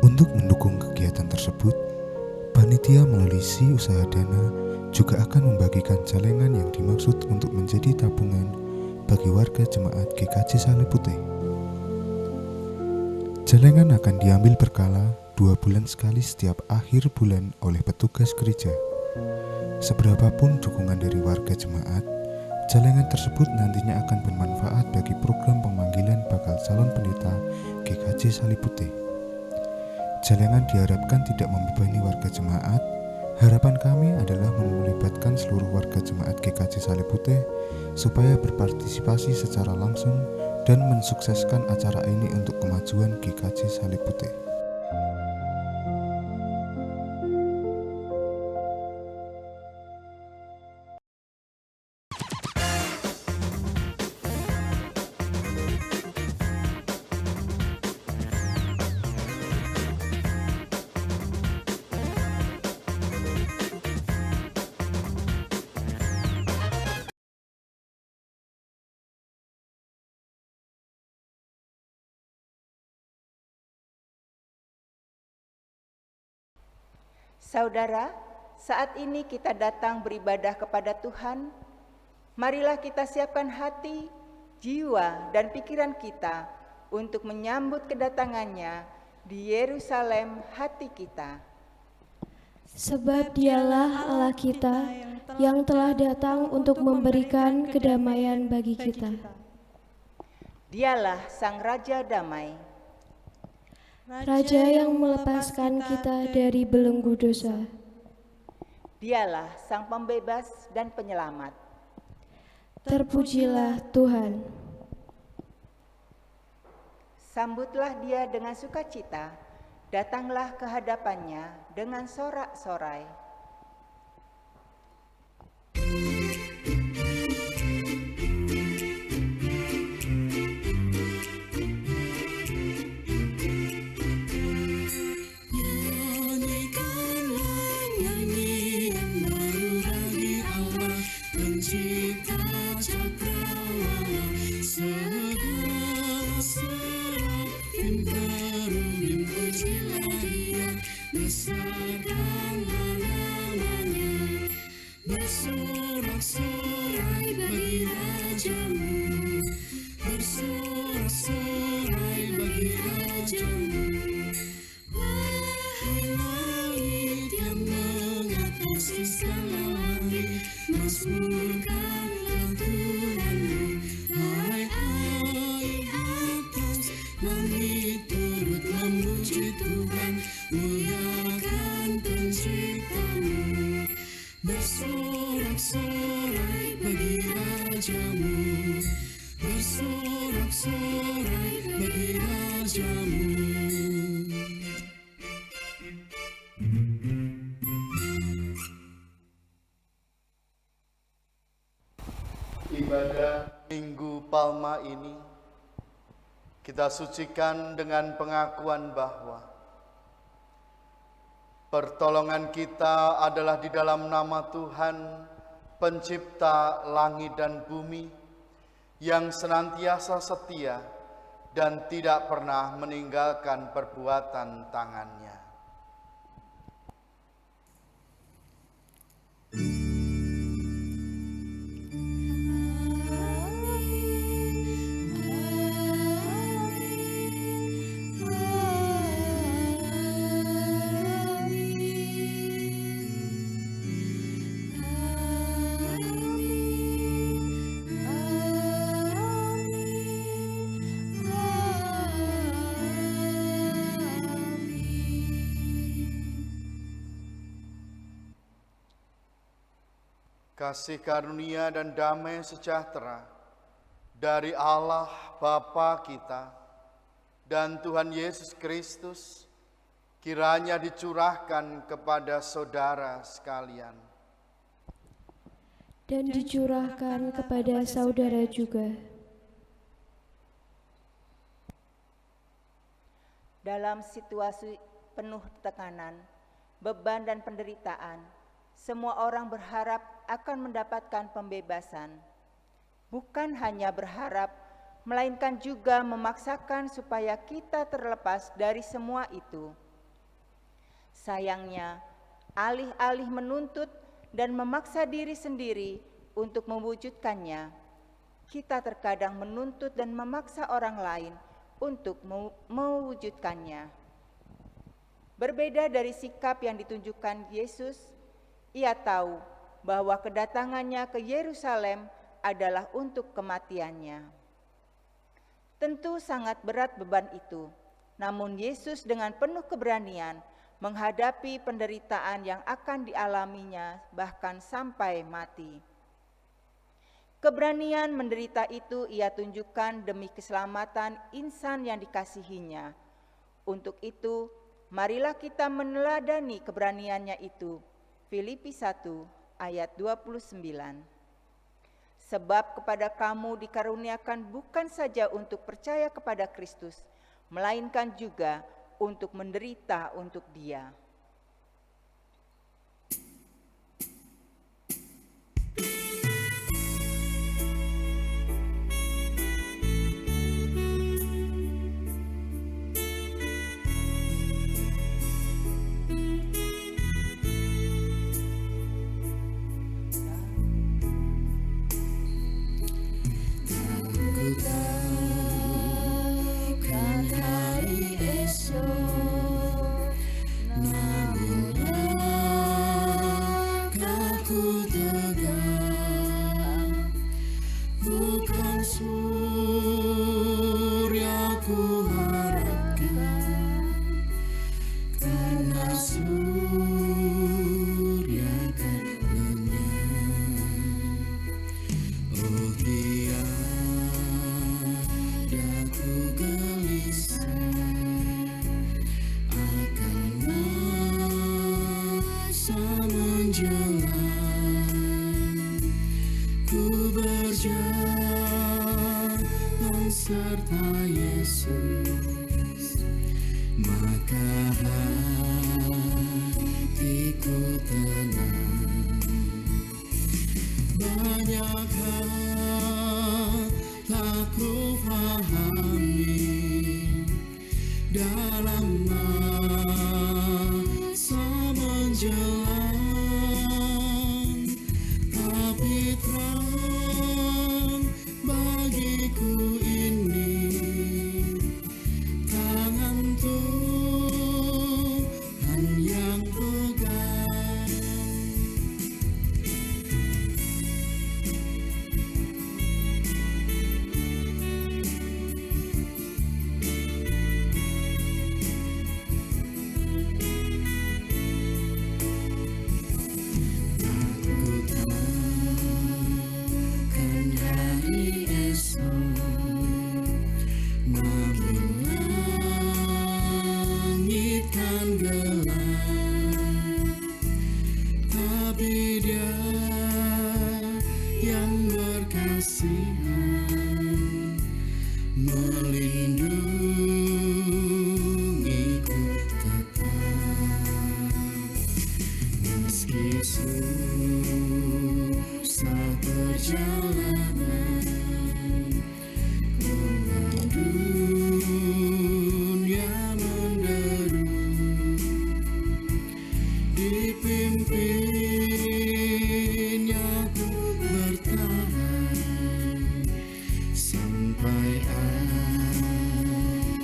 Untuk mendukung kegiatan tersebut, panitia melalui Si Usaha Dana juga akan membagikan celengan yang dimaksud untuk menjadi tabungan bagi warga jemaat GKJ Salib Putih. Celengan akan diambil berkala 2 bulan sekali setiap akhir bulan oleh petugas gereja. Seberapapun dukungan dari warga jemaat, celengan tersebut nantinya akan bermanfaat bagi program pemanggilan bakal calon pendeta GKJ Salib Putih. Celengan diharapkan tidak membebani warga jemaat. Harapan kami adalah melibatkan seluruh warga jemaat GKJ Salib Putih supaya berpartisipasi secara langsung dan mensukseskan acara ini untuk kemajuan GKJ Salib Putih. Saudara, saat ini kita datang beribadah kepada Tuhan. Marilah kita siapkan hati, jiwa, dan pikiran kita untuk menyambut kedatangannya di Yerusalem hati kita. Sebab Dialah Allah kita yang telah datang untuk memberikan kedamaian bagi kita. Dialah Sang Raja Damai, Raja yang melepaskan kita dari belenggu dosa. Dialah Sang Pembebas dan Penyelamat. Terpujilah Tuhan. Sambutlah Dia dengan sukacita, datanglah ke hadapannya dengan sorak-sorai. Ibadah Minggu Palma ini kita sucikan dengan pengakuan bahwa pertolongan kita adalah di dalam nama Tuhan, Pencipta langit dan bumi, yang senantiasa setia dan tidak pernah meninggalkan perbuatan tangannya. Kasih karunia dan damai sejahtera dari Allah Bapa kita dan Tuhan Yesus Kristus kiranya dicurahkan kepada saudara sekalian. Dan dicurahkan kepada saudara juga. Dalam situasi penuh tekanan, beban dan penderitaan, semua orang berharap akan mendapatkan pembebasan. Bukan hanya berharap, melainkan juga memaksakan supaya kita terlepas dari semua itu. Sayangnya, alih-alih menuntut dan memaksa diri sendiri untuk mewujudkannya, kita terkadang menuntut dan memaksa orang lain untuk mewujudkannya. Berbeda dari sikap yang ditunjukkan Yesus, ia tahu bahwa kedatangannya ke Yerusalem adalah untuk kematiannya. Tentu sangat berat beban itu, namun Yesus dengan penuh keberanian menghadapi penderitaan yang akan dialaminya bahkan sampai mati. Keberanian menderita itu ia tunjukkan demi keselamatan insan yang dikasihinya. Untuk itu, marilah kita meneladani keberaniannya itu. Filipi 1 ayat 29. Sebab kepada kamu dikaruniakan bukan saja untuk percaya kepada Kristus, melainkan juga untuk menderita untuk Dia. Serta Yesus, maka hatiku tenang. Banyak hal tak ku pahami dalam masa menjelang, tapi terang bagiku melindungiku tetap, meski susah perjalanan ke dunia menderu, dipimpinnya ku bertahan sampai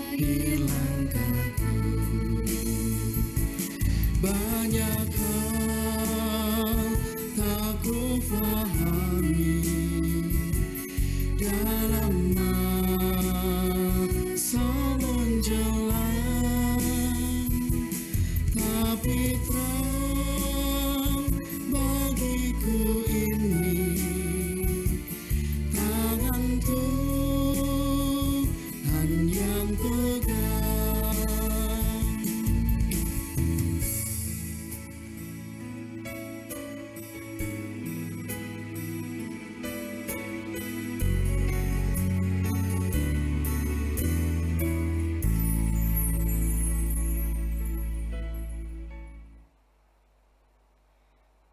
akhir langkahku. Banyak hal tak ku pahami dalam masa menjelang, tapi terang bagiku ini tangan Tuhan yang pegang.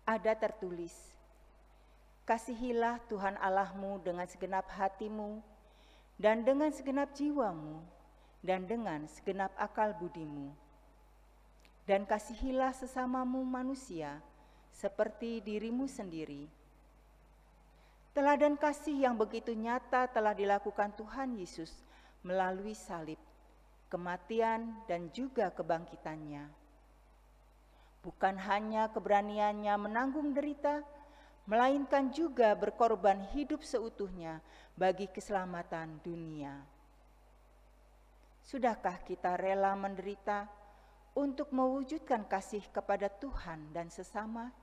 Ada tertulis, kasihilah Tuhan Allahmu dengan segenap hatimu, dan dengan segenap jiwamu, dan dengan segenap akal budimu. dan kasihilah sesamamu manusia seperti dirimu sendiri. Teladan kasih yang begitu nyata telah dilakukan Tuhan Yesus melalui salib, kematian, dan juga kebangkitannya. Bukan hanya keberaniannya menanggung derita, melainkan juga berkorban hidup seutuhnya bagi keselamatan dunia. Sudahkah kita rela menderita untuk mewujudkan kasih kepada Tuhan dan sesama?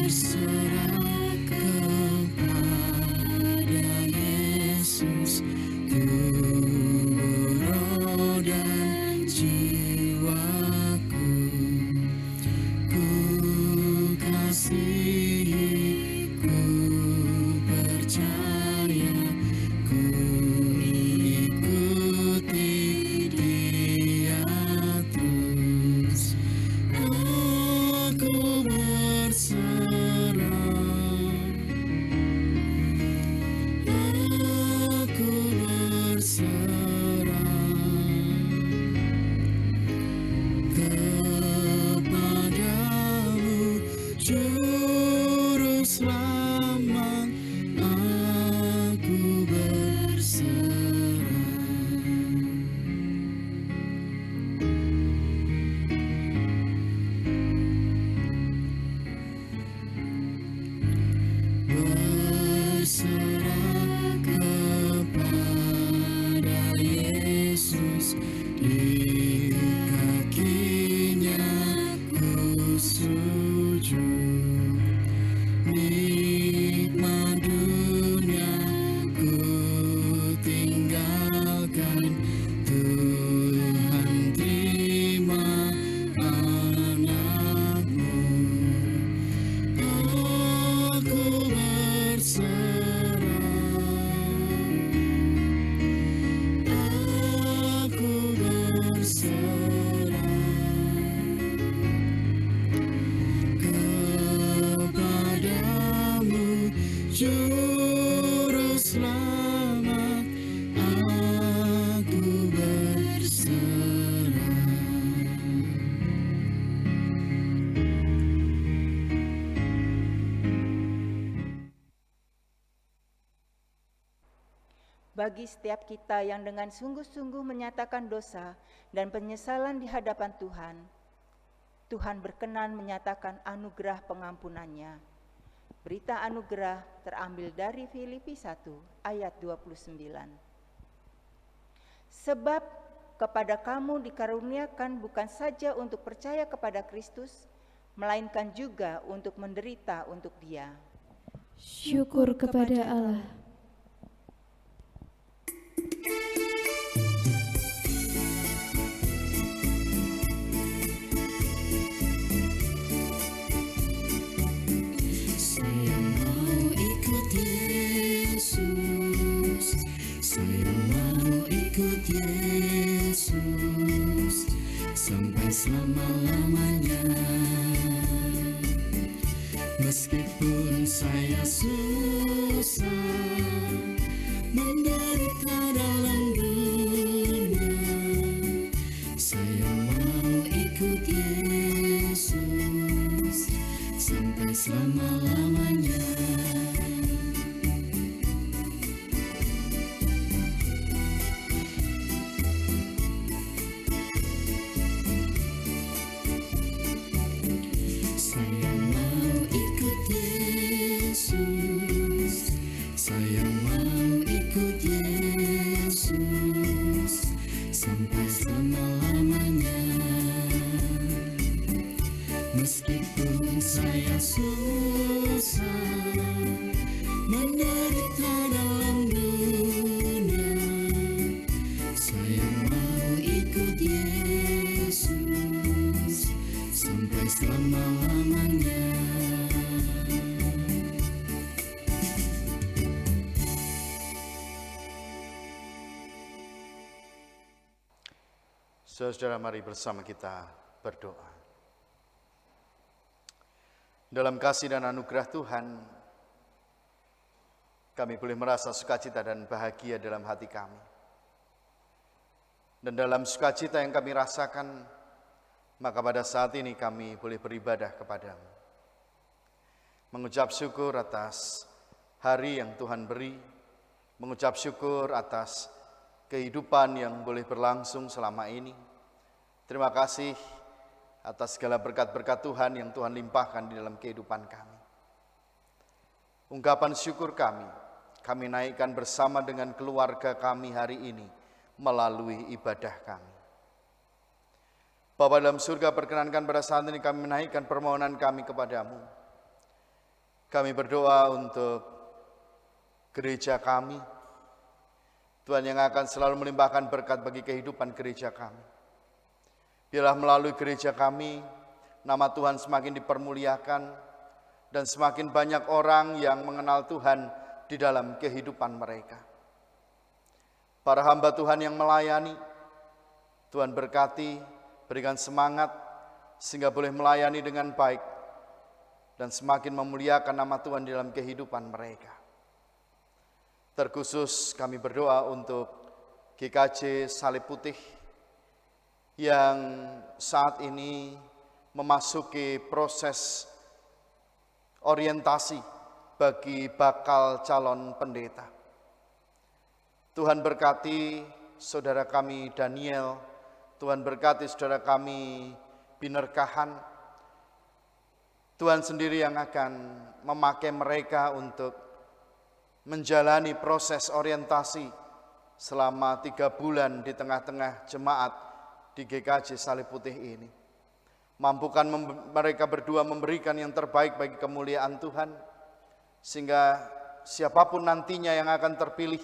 Berserah kepada Yesus, tubuh, roh, dan jiwaku. Ku kasihi, ku percaya, ku ikuti Dia terus. Aku berserah, aku berserah kepadamu, Juru Selamat. Aku berserah. Berserah kepada Yesus, di kakinya ku sujud. Nikmat dunia ku tinggalkan, Tuhan terima anakmu. Aku berserah, aku berserah kepadamu, Juru Selamat. Aku berserah. Bagi setiap kita yang dengan sungguh-sungguh menyatakan dosa dan penyesalan di hadapan Tuhan, Tuhan berkenan menyatakan anugerah pengampunannya. Berita anugerah terambil dari Filipi 1 ayat 29. Sebab kepada kamu dikaruniakan bukan saja untuk percaya kepada Kristus, melainkan juga untuk menderita untuk Dia. Syukur kepada Allah. Saya mau ikut Yesus, saya mau ikut Yesus sampai selama-lamanya. Meskipun saya susah, Saudara, mari bersama kita berdoa. Dalam kasih dan anugerah Tuhan, kami boleh merasa sukacita dan bahagia dalam hati kami. Dan dalam sukacita yang kami rasakan, maka pada saat ini kami boleh beribadah kepadamu. Mengucap syukur atas hari yang Tuhan beri, mengucap syukur atas kehidupan yang boleh berlangsung selama ini. Terima kasih atas segala berkat-berkat Tuhan yang Tuhan limpahkan di dalam kehidupan kami. Ungkapan syukur kami naikkan bersama dengan keluarga kami hari ini melalui ibadah kami. Bapa dalam surga, perkenankan pada saat ini kami menaikkan permohonan kami kepadamu. Kami berdoa untuk gereja kami, Tuhan yang akan selalu melimpahkan berkat bagi kehidupan gereja kami. Biarlah melalui gereja kami, nama Tuhan semakin dipermuliakan, dan semakin banyak orang yang mengenal Tuhan di dalam kehidupan mereka. Para hamba Tuhan yang melayani, Tuhan berkati, berikan semangat, sehingga boleh melayani dengan baik, dan semakin memuliakan nama Tuhan di dalam kehidupan mereka. Terkhusus kami berdoa untuk GKJ Salib Putih, yang saat ini memasuki proses orientasi bagi bakal calon pendeta. Tuhan berkati saudara kami Daniel, Tuhan berkati saudara kami Binerkahan. Tuhan sendiri yang akan memakai mereka untuk menjalani proses orientasi selama 3 bulan di tengah-tengah jemaat di GKJ Salib Putih ini. Mampukan mereka berdua memberikan yang terbaik bagi kemuliaan Tuhan, sehingga siapapun nantinya yang akan terpilih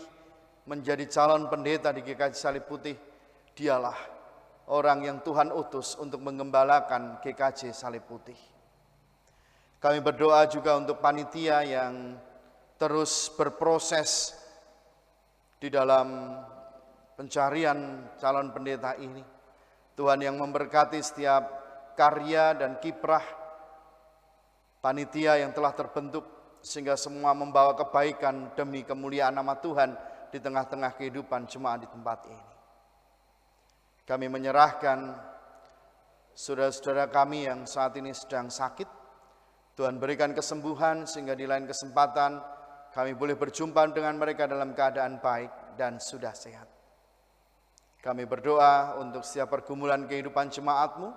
menjadi calon pendeta di GKJ Salib Putih, dialah orang yang Tuhan utus untuk mengembalakan GKJ Salib Putih. Kami berdoa juga untuk panitia yang terus berproses di dalam pencarian calon pendeta ini. Tuhan yang memberkati setiap karya dan kiprah panitia yang telah terbentuk, sehingga semua membawa kebaikan demi kemuliaan nama Tuhan di tengah-tengah kehidupan jemaat di tempat ini. Kami menyerahkan saudara-saudara kami yang saat ini sedang sakit. Tuhan berikan kesembuhan sehingga di lain kesempatan kami boleh berjumpa dengan mereka dalam keadaan baik dan sudah sehat. Kami berdoa untuk setiap pergumulan kehidupan jemaat-Mu,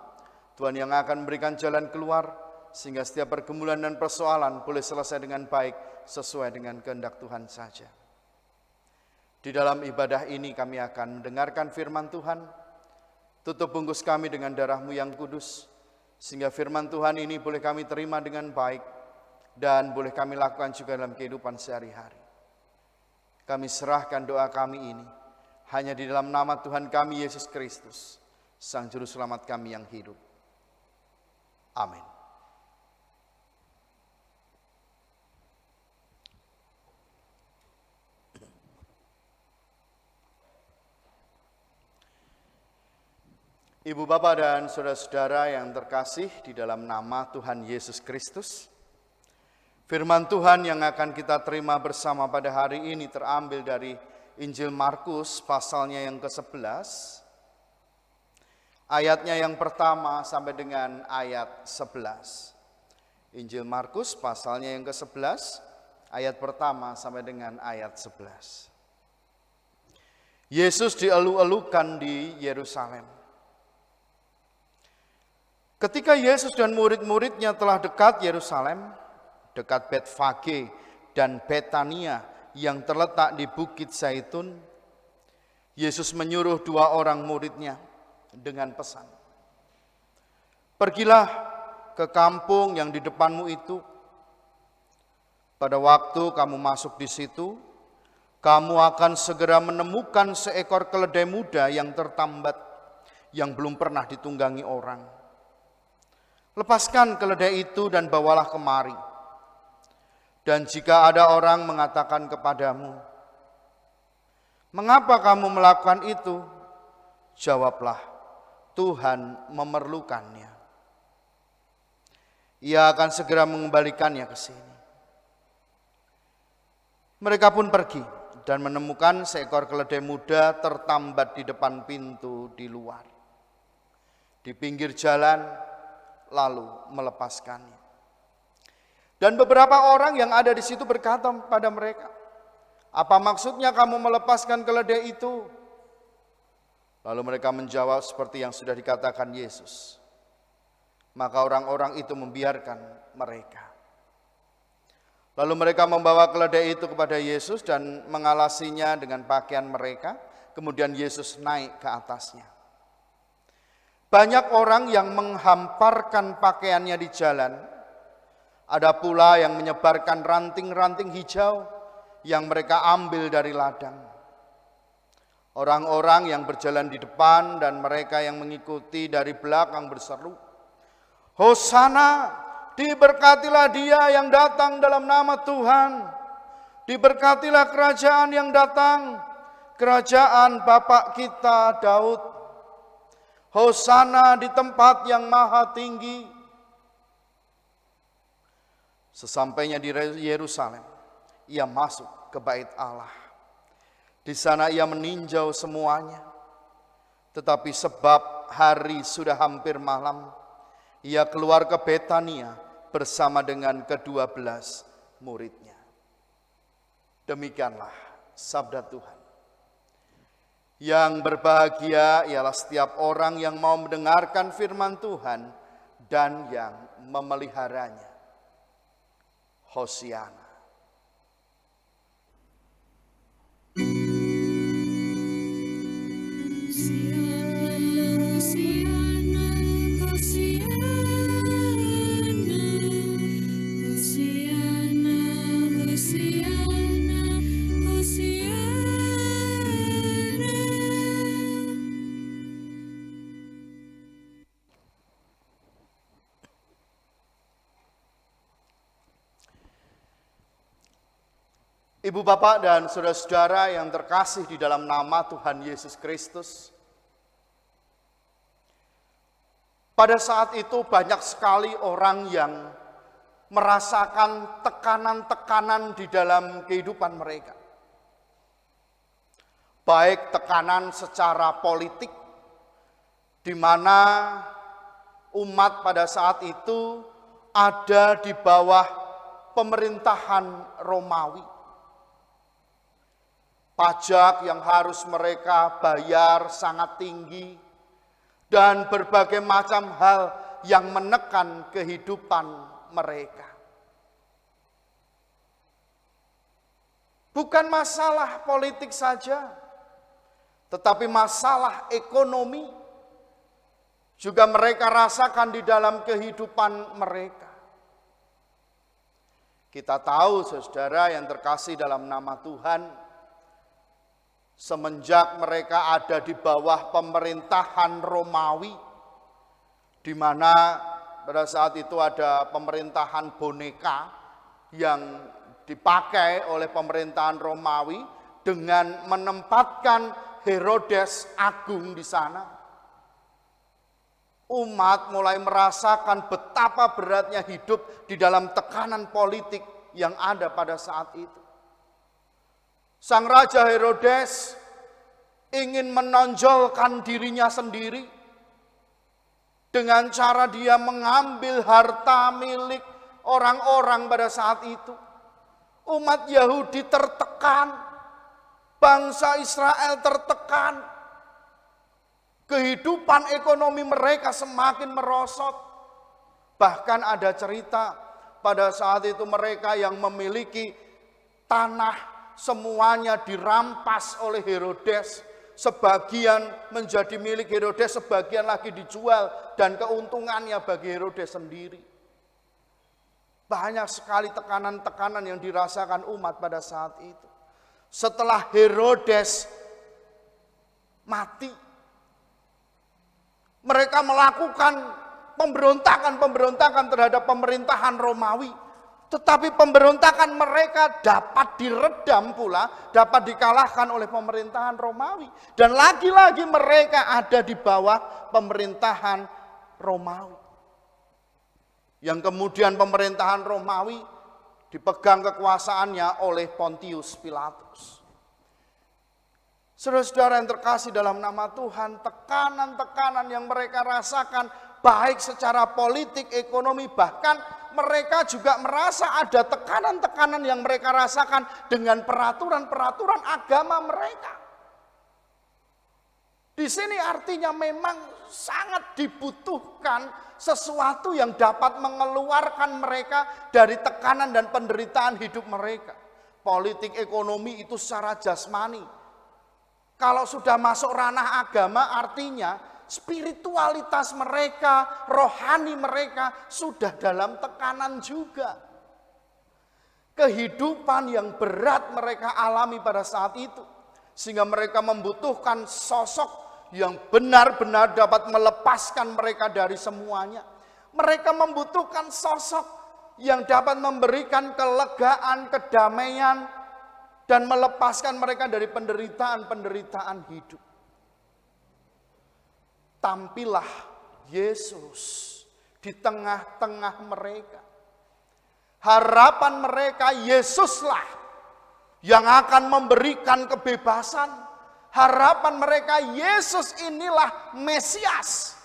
Tuhan yang akan memberikan jalan keluar, sehingga setiap pergumulan dan persoalan boleh selesai dengan baik, sesuai dengan kehendak Tuhan saja. Di dalam ibadah ini kami akan mendengarkan firman Tuhan. Tutup bungkus kami dengan darah-Mu yang kudus, sehingga firman Tuhan ini boleh kami terima dengan baik, dan boleh kami lakukan juga dalam kehidupan sehari-hari. Kami serahkan doa kami ini hanya di dalam nama Tuhan kami Yesus Kristus, Sang Juru Selamat kami yang hidup. Amin. Ibu bapak dan saudara-saudara yang terkasih di dalam nama Tuhan Yesus Kristus, firman Tuhan yang akan kita terima bersama pada hari ini terambil dari Injil Markus pasalnya yang ke-11, ayatnya yang pertama sampai dengan ayat 11. Injil Markus pasalnya yang ke-11, ayat pertama sampai dengan ayat 11. Yesus dielu-elukan di Yerusalem. Ketika Yesus dan murid-muridnya telah dekat Yerusalem, dekat Betfage dan Betania yang terletak di Bukit Zaitun, Yesus menyuruh 2 orang muridnya dengan pesan, "Pergilah ke kampung yang di depanmu itu. Pada waktu kamu masuk di situ, kamu akan segera menemukan seekor keledai muda yang tertambat, yang belum pernah ditunggangi orang. Lepaskan keledai itu dan bawalah kemari. Dan jika ada orang mengatakan kepadamu, 'Mengapa kamu melakukan itu?' Jawablah, Tuhan memerlukannya, Ia akan segera mengembalikannya ke sini. Mereka pun pergi dan menemukan seekor keledai muda tertambat di depan pintu di luar, di pinggir jalan, lalu melepaskannya. Dan beberapa orang yang ada di situ berkata pada mereka, "Apa maksudnya kamu melepaskan keledai itu?" Lalu mereka menjawab seperti yang sudah dikatakan Yesus. Maka orang-orang itu membiarkan mereka. Lalu mereka membawa keledai itu kepada Yesus dan mengalasinya dengan pakaian mereka. Kemudian Yesus naik ke atasnya. Banyak orang yang menghamparkan pakaiannya di jalan. Ada pula yang menyebarkan ranting-ranting hijau yang mereka ambil dari ladang. Orang-orang yang berjalan di depan dan mereka yang mengikuti dari belakang berseru, "Hosana, diberkatilah Dia yang datang dalam nama Tuhan. Diberkatilah kerajaan yang datang, kerajaan Bapa kita Daud. Hosana di tempat yang maha tinggi." Sesampainya di Yerusalem, ia masuk ke bait Allah. Di sana ia meninjau semuanya. Tetapi sebab hari sudah hampir malam, ia keluar ke Betania bersama dengan ke-12 muridnya. Demikianlah sabda Tuhan. Yang berbahagia ialah setiap orang yang mau mendengarkan firman Tuhan dan yang memeliharanya. Hosiana. Ibu bapak dan saudara-saudara yang terkasih di dalam nama Tuhan Yesus Kristus. Pada saat itu banyak sekali orang yang merasakan tekanan-tekanan di dalam kehidupan mereka. Baik tekanan secara politik, di mana umat pada saat itu ada di bawah pemerintahan Romawi. Pajak yang harus mereka bayar sangat tinggi, dan berbagai macam hal yang menekan kehidupan mereka. Bukan masalah politik saja, tetapi masalah ekonomi juga mereka rasakan di dalam kehidupan mereka. Kita tahu, saudara yang terkasih dalam nama Tuhan, semenjak mereka ada di bawah pemerintahan Romawi, di mana pada saat itu ada pemerintahan boneka yang dipakai oleh pemerintahan Romawi dengan menempatkan Herodes Agung di sana. Umat mulai merasakan betapa beratnya hidup di dalam tekanan politik yang ada pada saat itu. Sang Raja Herodes ingin menonjolkan dirinya sendiri dengan cara dia mengambil harta milik orang-orang pada saat itu. Umat Yahudi tertekan, bangsa Israel tertekan, kehidupan ekonomi mereka semakin merosot. Bahkan ada cerita pada saat itu mereka yang memiliki tanah semuanya dirampas oleh Herodes. Sebagian menjadi milik Herodes, sebagian lagi dijual, dan keuntungannya bagi Herodes sendiri. Banyak sekali tekanan-tekanan yang dirasakan umat pada saat itu. Setelah Herodes mati, mereka melakukan pemberontakan terhadap pemerintahan Romawi. Tetapi pemberontakan mereka dapat diredam pula, dapat dikalahkan oleh pemerintahan Romawi. Dan lagi-lagi mereka ada di bawah pemerintahan Romawi. Yang kemudian pemerintahan Romawi dipegang kekuasaannya oleh Pontius Pilatus. Saudara-saudara yang terkasih dalam nama Tuhan, tekanan-tekanan yang mereka rasakan baik secara politik, ekonomi, bahkan mereka juga merasa ada tekanan-tekanan yang mereka rasakan dengan peraturan-peraturan agama mereka. Di sini artinya memang sangat dibutuhkan sesuatu yang dapat mengeluarkan mereka dari tekanan dan penderitaan hidup mereka. Politik, ekonomi itu secara jasmani. Kalau sudah masuk ranah agama artinya spiritualitas mereka, rohani mereka sudah dalam tekanan juga. Kehidupan yang berat mereka alami pada saat itu. Sehingga mereka membutuhkan sosok yang benar-benar dapat melepaskan mereka dari semuanya. Mereka membutuhkan sosok yang dapat memberikan kelegaan, kedamaian, dan melepaskan mereka dari penderitaan-penderitaan hidup. Tampillah Yesus di tengah-tengah mereka. Harapan mereka Yesuslah yang akan memberikan kebebasan. Harapan mereka Yesus inilah Mesias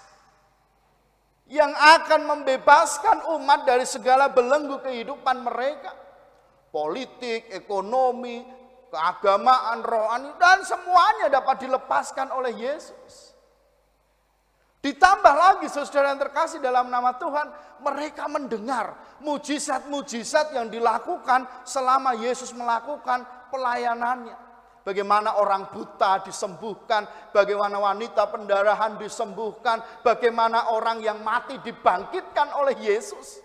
yang akan membebaskan umat dari segala belenggu kehidupan mereka. Politik, ekonomi, keagamaan, rohani, dan semuanya dapat dilepaskan oleh Yesus. Ditambah lagi saudara yang terkasih dalam nama Tuhan, mereka mendengar mujizat-mujizat yang dilakukan selama Yesus melakukan pelayanannya. Bagaimana orang buta disembuhkan, bagaimana wanita pendarahan disembuhkan, bagaimana orang yang mati dibangkitkan oleh Yesus.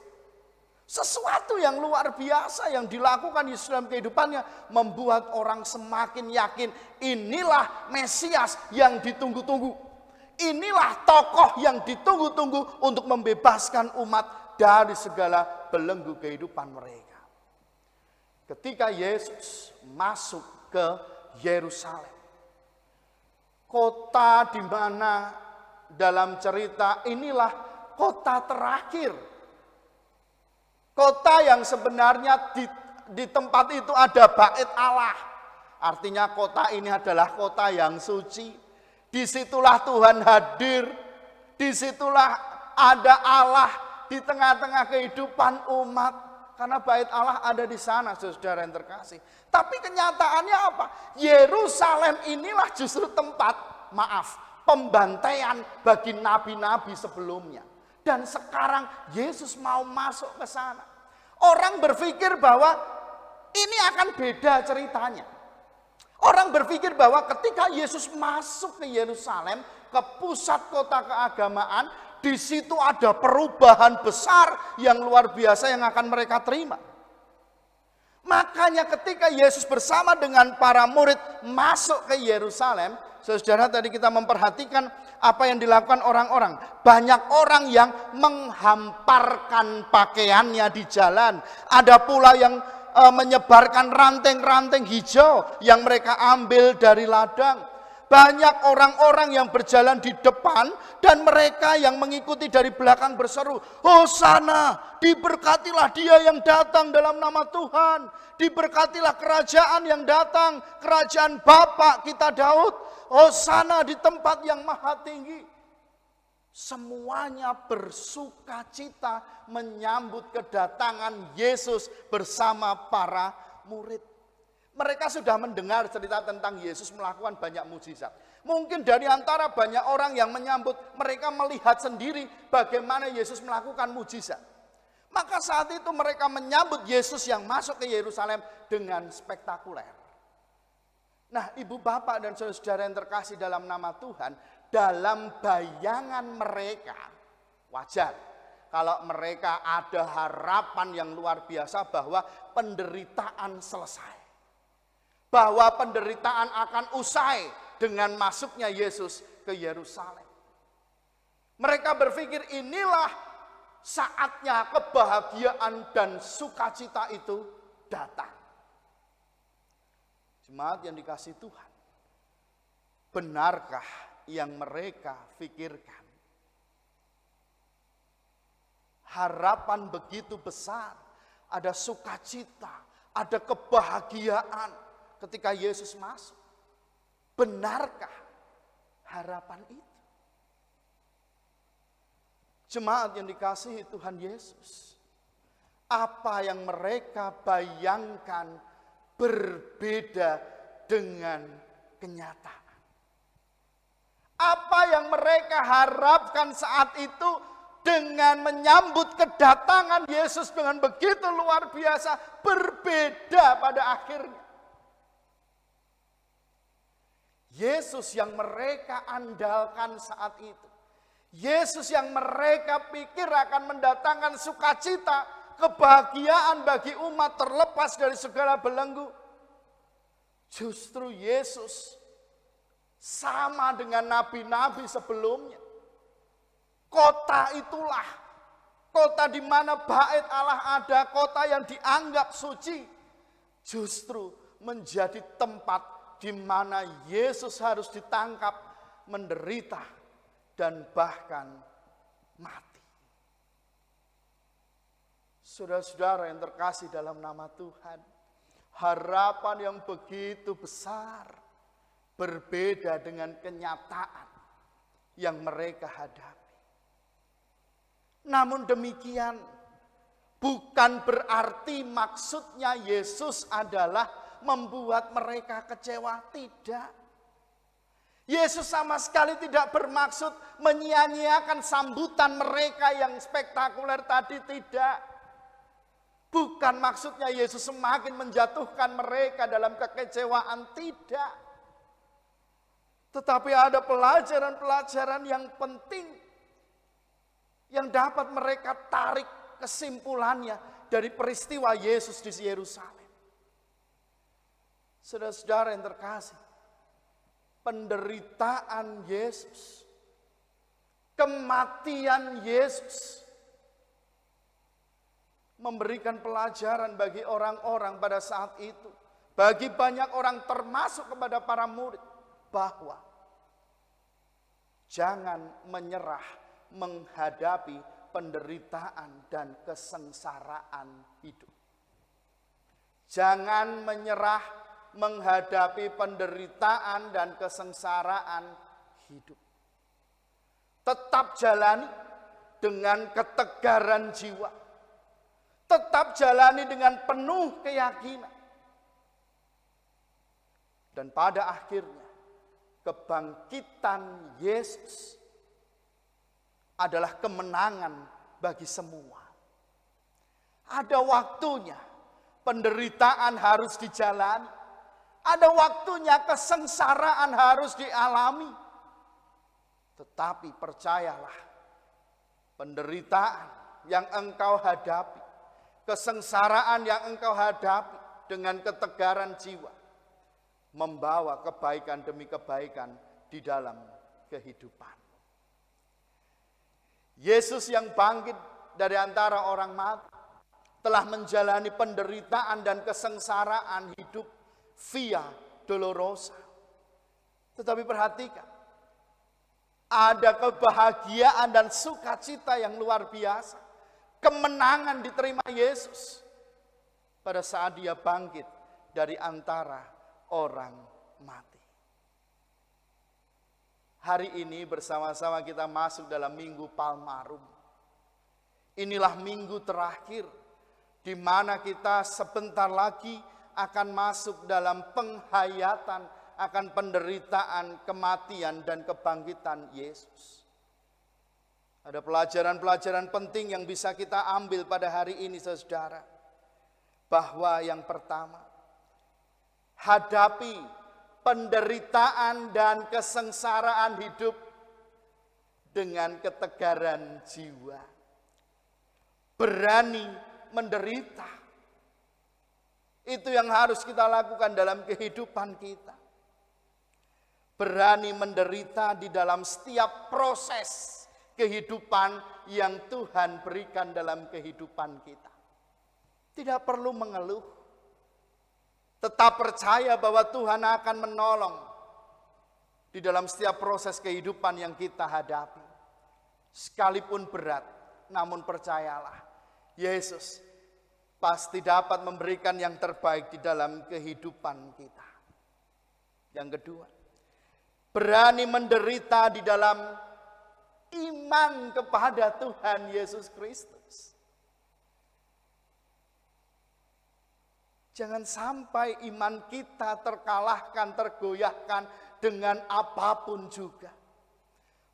Sesuatu yang luar biasa yang dilakukan Yesus dalam kehidupannya membuat orang semakin yakin inilah Mesias yang ditunggu-tunggu. Inilah tokoh yang ditunggu-tunggu untuk membebaskan umat dari segala belenggu kehidupan mereka. Ketika Yesus masuk ke Yerusalem, kota di mana dalam cerita inilah kota terakhir. Kota yang sebenarnya di tempat itu ada bait Allah. Artinya kota ini adalah kota yang suci. Disitulah Tuhan hadir. Disitulah ada Allah di tengah-tengah kehidupan umat. Karena bait Allah ada di sana, saudara yang terkasih. Tapi kenyataannya apa? Yerusalem inilah justru tempat, pembantaian bagi nabi-nabi sebelumnya. Dan sekarang Yesus mau masuk ke sana. Orang berpikir bahwa ini akan beda ceritanya. Orang berpikir bahwa ketika Yesus masuk ke Yerusalem, ke pusat kota keagamaan, di situ ada perubahan besar yang luar biasa yang akan mereka terima. Makanya ketika Yesus bersama dengan para murid masuk ke Yerusalem, saudara tadi kita memperhatikan apa yang dilakukan orang-orang. Banyak orang yang menghamparkan pakaiannya di jalan. Ada pula yang menyebarkan ranting-ranting hijau yang mereka ambil dari ladang. Banyak orang-orang yang berjalan di depan dan mereka yang mengikuti dari belakang berseru, Hosana, diberkatilah dia yang datang dalam nama Tuhan. Diberkatilah kerajaan yang datang, kerajaan Bapa kita Daud. Hosana di tempat yang maha tinggi. Semuanya bersuka cita menyambut kedatangan Yesus bersama para murid. Mereka sudah mendengar cerita tentang Yesus melakukan banyak mujizat. Mungkin dari antara banyak orang yang menyambut, mereka melihat sendiri bagaimana Yesus melakukan mujizat. Maka saat itu mereka menyambut Yesus yang masuk ke Yerusalem dengan spektakuler. Nah, ibu bapak dan saudara yang terkasih dalam nama Tuhan, dalam bayangan mereka, wajar kalau mereka ada harapan yang luar biasa bahwa penderitaan selesai. Bahwa penderitaan akan usai dengan masuknya Yesus ke Yerusalem. Mereka berpikir inilah saatnya kebahagiaan dan sukacita itu datang. Jemaat yang dikasihi Tuhan, benarkah yang mereka pikirkan? Harapan begitu besar, ada sukacita, ada kebahagiaan ketika Yesus masuk. Benarkah harapan itu? Jemaat yang dikasihi Tuhan Yesus, apa yang mereka bayangkan berbeda dengan kenyataan. Apa yang mereka harapkan saat itu dengan menyambut kedatangan Yesus dengan begitu luar biasa, berbeda pada akhirnya. Yesus yang mereka andalkan saat itu, Yesus yang mereka pikir akan mendatangkan sukacita, kebahagiaan bagi umat terlepas dari segala belenggu, justru Yesus sama dengan nabi-nabi sebelumnya. Kota itulah kota di mana bait Allah ada, kota yang dianggap suci, justru menjadi tempat di mana Yesus harus ditangkap, menderita, dan bahkan mati. Saudara-saudara yang terkasih dalam nama Tuhan, harapan yang begitu besar berbeda dengan kenyataan yang mereka hadapi. Namun demikian, bukan berarti maksudnya Yesus adalah membuat mereka kecewa, tidak. Yesus sama sekali tidak bermaksud menyia-nyiakan sambutan mereka yang spektakuler tadi, tidak. Bukan maksudnya Yesus semakin menjatuhkan mereka dalam kekecewaan, tidak. Tetapi ada pelajaran-pelajaran yang penting yang dapat mereka tarik kesimpulannya dari peristiwa Yesus di Yerusalem. Saudara-saudara yang terkasih, penderitaan Yesus, kematian Yesus memberikan pelajaran bagi orang-orang pada saat itu, bagi banyak orang termasuk kepada para murid, bahwa jangan menyerah menghadapi penderitaan dan kesengsaraan hidup. Jangan menyerah menghadapi penderitaan dan kesengsaraan hidup. Tetap jalani dengan ketegaran jiwa. Tetap jalani dengan penuh keyakinan. Dan pada akhirnya, kebangkitan Yesus adalah kemenangan bagi semua. Ada waktunya penderitaan harus dijalani. Ada waktunya kesengsaraan harus dialami. Tetapi percayalah, penderitaan yang engkau hadapi, kesengsaraan yang engkau hadapi dengan ketegaran jiwa, membawa kebaikan demi kebaikan di dalam kehidupan. Yesus yang bangkit dari antara orang mati telah menjalani penderitaan dan kesengsaraan hidup via dolorosa. Tetapi perhatikan, ada kebahagiaan dan sukacita yang luar biasa. Kemenangan diterima Yesus pada saat dia bangkit dari antara orang mati. Hari ini bersama-sama kita masuk dalam Minggu Palmarum. Inilah minggu terakhir di mana kita sebentar lagi akan masuk dalam penghayatan akan penderitaan, kematian, dan kebangkitan Yesus. Ada pelajaran-pelajaran penting yang bisa kita ambil pada hari ini, saudara. Bahwa yang pertama, hadapi penderitaan dan kesengsaraan hidup dengan ketegaran jiwa. Berani menderita. Itu yang harus kita lakukan dalam kehidupan kita. Berani menderita di dalam setiap proses kehidupan yang Tuhan berikan dalam kehidupan kita. Tidak perlu mengeluh. Tetap percaya bahwa Tuhan akan menolong di dalam setiap proses kehidupan yang kita hadapi. Sekalipun berat, namun percayalah, Yesus pasti dapat memberikan yang terbaik di dalam kehidupan kita. Yang kedua, berani menderita di dalam iman kepada Tuhan Yesus Kristus. Jangan sampai iman kita terkalahkan, tergoyahkan dengan apapun juga.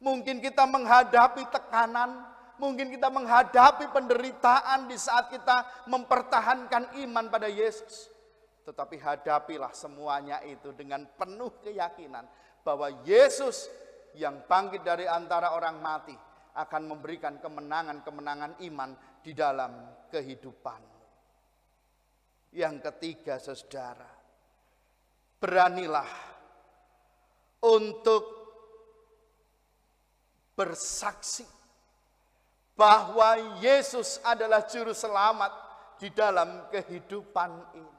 Mungkin kita menghadapi tekanan, mungkin kita menghadapi penderitaan di saat kita mempertahankan iman pada Yesus. Tetapi hadapilah semuanya itu dengan penuh keyakinan bahwa Yesus yang bangkit dari antara orang mati akan memberikan kemenangan-kemenangan iman di dalam kehidupan. Yang ketiga, saudara, beranilah untuk bersaksi bahwa Yesus adalah juru selamat di dalam kehidupan ini.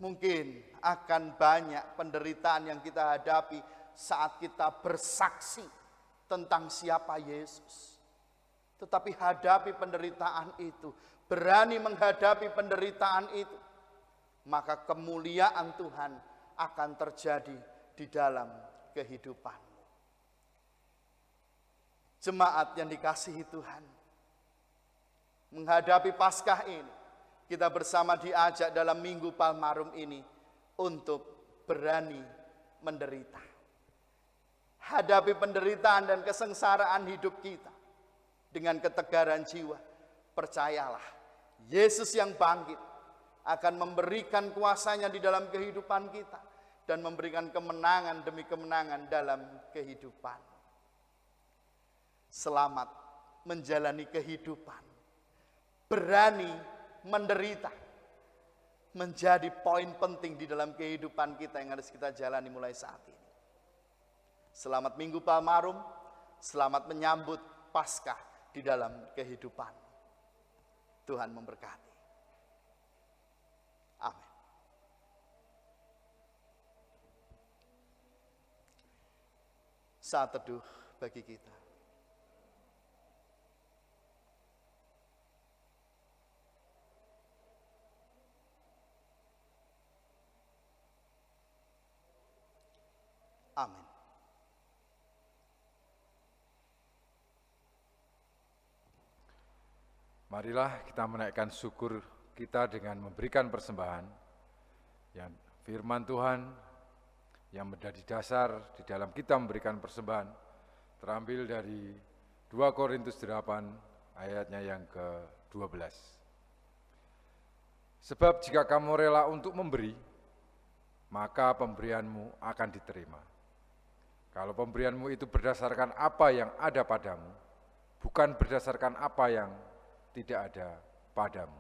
Mungkin akan banyak penderitaan yang kita hadapi saat kita bersaksi tentang siapa Yesus. Tetapi hadapi penderitaan itu, berani menghadapi penderitaan itu, maka kemuliaan Tuhan akan terjadi di dalam kehidupanmu. Jemaat yang dikasihi Tuhan, menghadapi Paskah ini, kita bersama diajak dalam Minggu Palmarum ini untuk berani menderita. Hadapi penderitaan dan kesengsaraan hidup kita dengan ketegaran jiwa. Percayalah, Yesus yang bangkit akan memberikan kuasanya di dalam kehidupan kita dan memberikan kemenangan demi kemenangan dalam kehidupan. Selamat menjalani kehidupan, berani menderita, menjadi poin penting di dalam kehidupan kita yang harus kita jalani mulai saat ini. Selamat Minggu Palmarum, selamat menyambut Paskah di dalam kehidupan. Tuhan memberkati. Amin. Saat teduh bagi kita. Amin. Marilah kita menaikkan syukur kita dengan memberikan persembahan yang firman Tuhan yang menjadi dasar di dalam kita memberikan persembahan terambil dari 2 Korintus 8 ayatnya yang ke-12. Sebab jika kamu rela untuk memberi, maka pemberianmu akan diterima. Kalau pemberianmu itu berdasarkan apa yang ada padamu, bukan berdasarkan apa yang tidak ada padamu.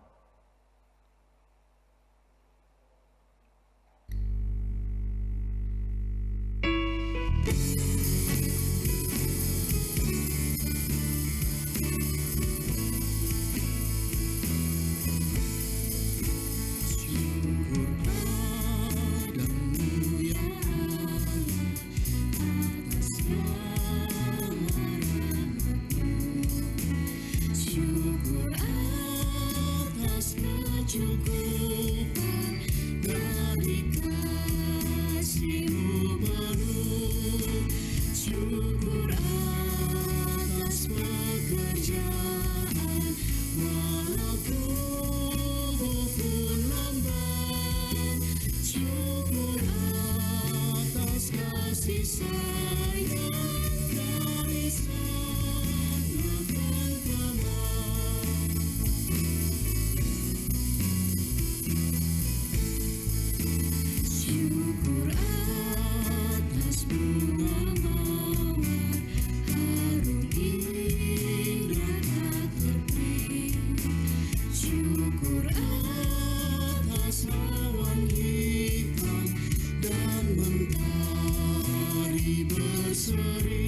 Mentari berseri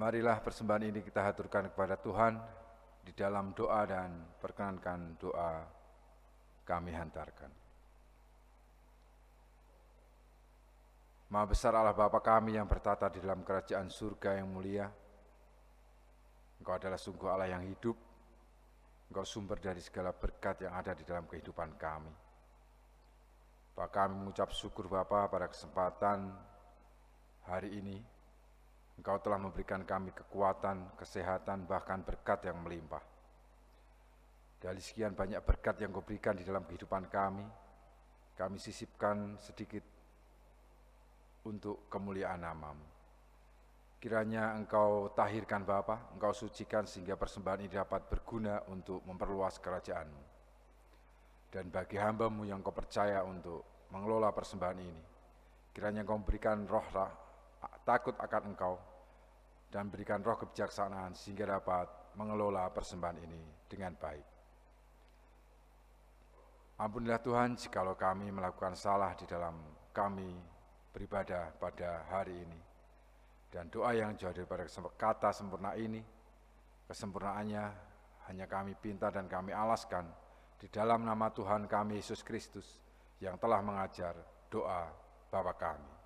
Marilah persembahan ini kita haturkan kepada Tuhan di dalam doa dan perkenankan doa kami hantarkan. Maha besar Allah Bapa kami yang bertata di dalam kerajaan surga yang mulia. Engkau adalah sungguh Allah yang hidup. Engkau sumber dari segala berkat yang ada di dalam kehidupan kami. Bapa kami mengucap syukur Bapa pada kesempatan hari ini. Engkau telah memberikan kami kekuatan, kesehatan, bahkan berkat yang melimpah. Dari sekian banyak berkat yang Kau berikan di dalam kehidupan kami sisipkan sedikit untuk kemuliaan nama-Mu. Kiranya Engkau tahirkan Bapa, Engkau sucikan sehingga persembahan ini dapat berguna untuk memperluas kerajaan-Mu. Dan bagi hamba-Mu yang Kau percaya untuk mengelola persembahan ini, kiranya Engkau memberikan roh takut akan Engkau, dan berikan roh kebijaksanaan sehingga dapat mengelola persembahan ini dengan baik. Ampunilah Tuhan jikalau kami melakukan salah di dalam kami beribadah pada hari ini. Dan doa yang jauh daripada kata sempurna ini, kesempurnaannya hanya kami pinta dan kami alaskan di dalam nama Tuhan kami Yesus Kristus yang telah mengajar doa Bapa kami.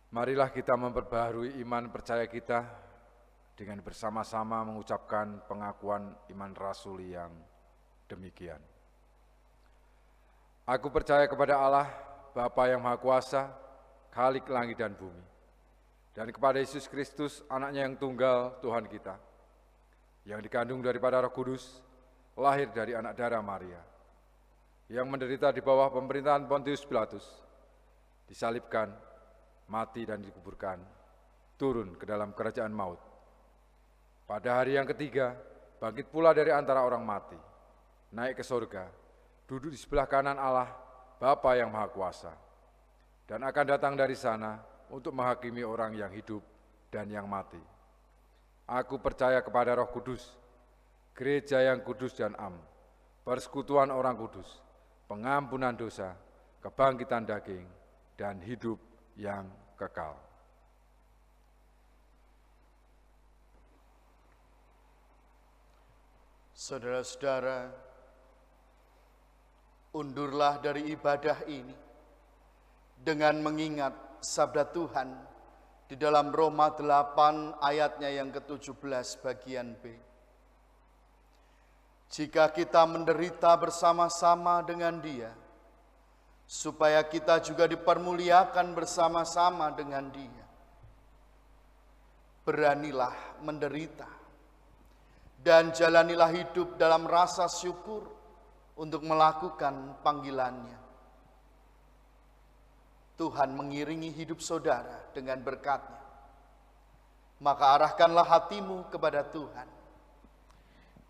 Marilah kita memperbaharui iman percaya kita dengan bersama-sama mengucapkan pengakuan iman rasuli yang demikian. Aku percaya kepada Allah, Bapa yang Maha Kuasa, Khalik langit dan bumi, dan kepada Yesus Kristus, anaknya yang tunggal, Tuhan kita, yang dikandung daripada Roh Kudus, lahir dari anak darah Maria, yang menderita di bawah pemerintahan Pontius Pilatus, disalibkan, mati dan dikuburkan, turun ke dalam kerajaan maut. Pada hari yang ketiga, bangkit pula dari antara orang mati, naik ke surga, duduk di sebelah kanan Allah, Bapa yang Maha Kuasa, dan akan datang dari sana untuk menghakimi orang yang hidup dan yang mati. Aku percaya kepada Roh Kudus, gereja yang kudus dan am, persekutuan orang kudus, pengampunan dosa, kebangkitan daging, dan hidup yang kekal. Saudara-saudara, undurlah dari ibadah ini dengan mengingat sabda Tuhan di dalam Roma 8 ayatnya yang ke-17 bagian B. Jika kita menderita bersama-sama dengan Dia, supaya kita juga dipermuliakan bersama-sama dengan Dia. Beranilah menderita, dan jalanilah hidup dalam rasa syukur untuk melakukan panggilannya. Tuhan mengiringi hidup saudara dengan berkat-Nya. Maka arahkanlah hatimu kepada Tuhan.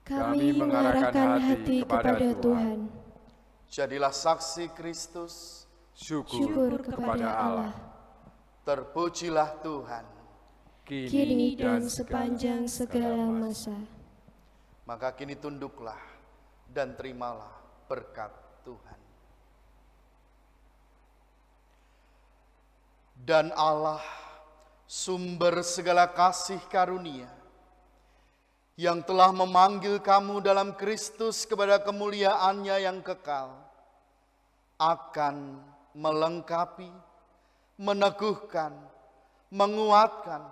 Kami mengarahkan hati kepada Tuhan. Jadilah saksi Kristus. Syukur kepada Allah. Terpujilah Tuhan. Kini dan sepanjang segala masa. Maka kini tunduklah dan terimalah berkat Tuhan. Dan Allah, sumber segala kasih karunia, yang telah memanggil kamu dalam Kristus kepada kemuliaan-Nya yang kekal, akan melengkapi, meneguhkan, menguatkan,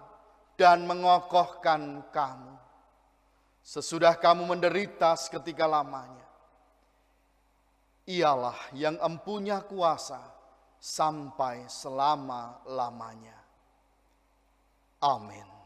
dan mengokohkan kamu sesudah kamu menderita seketika lamanya. Ialah yang empunya kuasa sampai selama-lamanya. Amin.